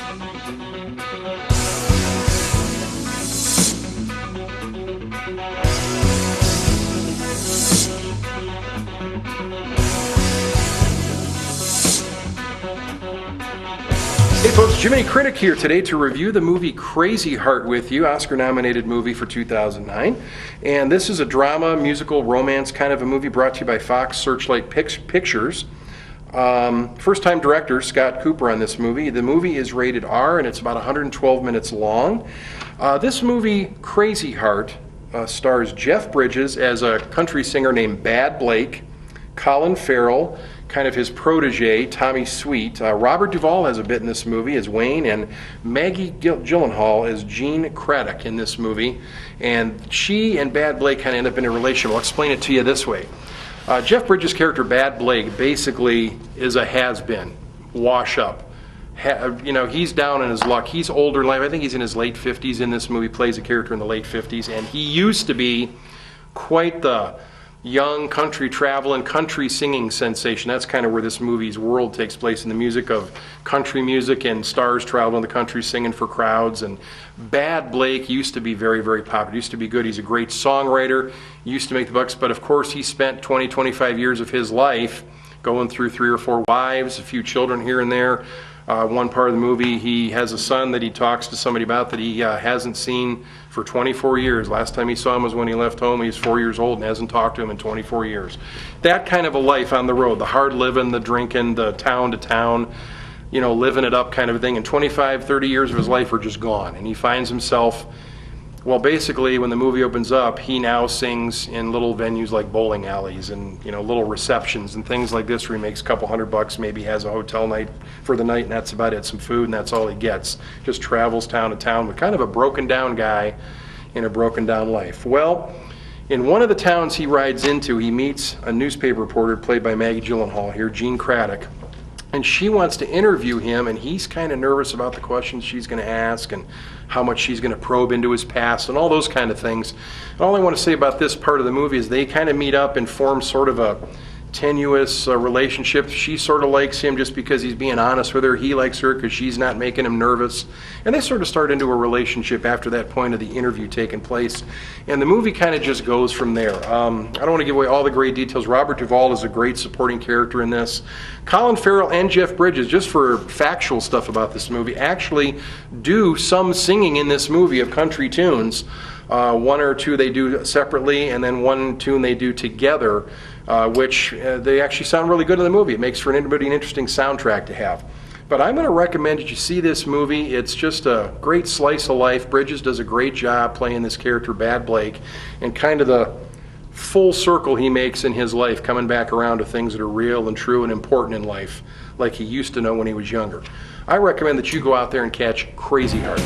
Hey folks, Jiminy Critic here today to review the movie Crazy Heart with you, Oscar-nominated movie for 2009. And this is a drama, musical, romance kind of a movie brought to you by Fox Searchlight Pictures. First-time director Scott Cooper on this movie. The movie is rated R and it's about 112 minutes long. This movie, Crazy Heart, stars Jeff Bridges as a country singer named Bad Blake, Colin Farrell, kind of his protege, Tommy Sweet. Robert Duvall has a bit in this movie as Wayne, and Maggie Gyllenhaal as Jean Craddock in this movie. And she and Bad Blake kind of end up in a relationship. I'll explain it to you this way. Jeff Bridges' character, Bad Blake, basically is a has-been, wash-up. He's down in his luck. He's older in life. I think he's in his late 50s in this movie, plays a character in the late 50s, and he used to be quite the young country traveling, country singing sensation. That's kind of where this movie's world takes place, in the music of country music and stars traveling the country singing for crowds. And Bad Blake used to be very, very popular. Used to be good. He's a great songwriter. Used to make the bucks, but of course he spent 20, 25 years of his life going through 3 or 4 wives, a few children here and there. One part of the movie, he has a son that he talks to somebody about that he hasn't seen for 24 years. Last time he saw him was when he left home. He's 4 years old and hasn't talked to him in 24 years. That kind of a life on the road, the hard living, the drinking, the town to town, living it up kind of a thing. And 25, 30 years of his life are just gone. And he finds himself, well, basically, when the movie opens up, he now sings in little venues like bowling alleys and, little receptions and things like this where he makes a couple $100, maybe has a hotel night for the night, and that's about it, some food, and that's all he gets. Just travels town to town with kind of a broken down guy in a broken down life. Well, in one of the towns he rides into, he meets a newspaper reporter played by Maggie Gyllenhaal here, Jean Craddock. And she wants to interview him, and he's kind of nervous about the questions she's going to ask and how much she's going to probe into his past and all those kind of things. And all I want to say about this part of the movie is they kind of meet up and form sort of a tenuous relationship. She sort of likes him just because he's being honest with her. He likes her because she's not making him nervous. And they sort of start into a relationship after that point of the interview taking place. And the movie kind of just goes from there. I don't want to give away all the great details. Robert Duvall is a great supporting character in this. Colin Farrell and Jeff Bridges, just for factual stuff about this movie, actually do some singing in this movie of country tunes. One or two they do separately, and then one tune they do together, which they actually sound really good in the movie. It makes for an interesting soundtrack to have. But I'm going to recommend that you see this movie. It's just a great slice of life. Bridges does a great job playing this character, Bad Blake, and kind of the full circle he makes in his life, coming back around to things that are real and true and important in life, like he used to know when he was younger. I recommend that you go out there and catch Crazy Heart.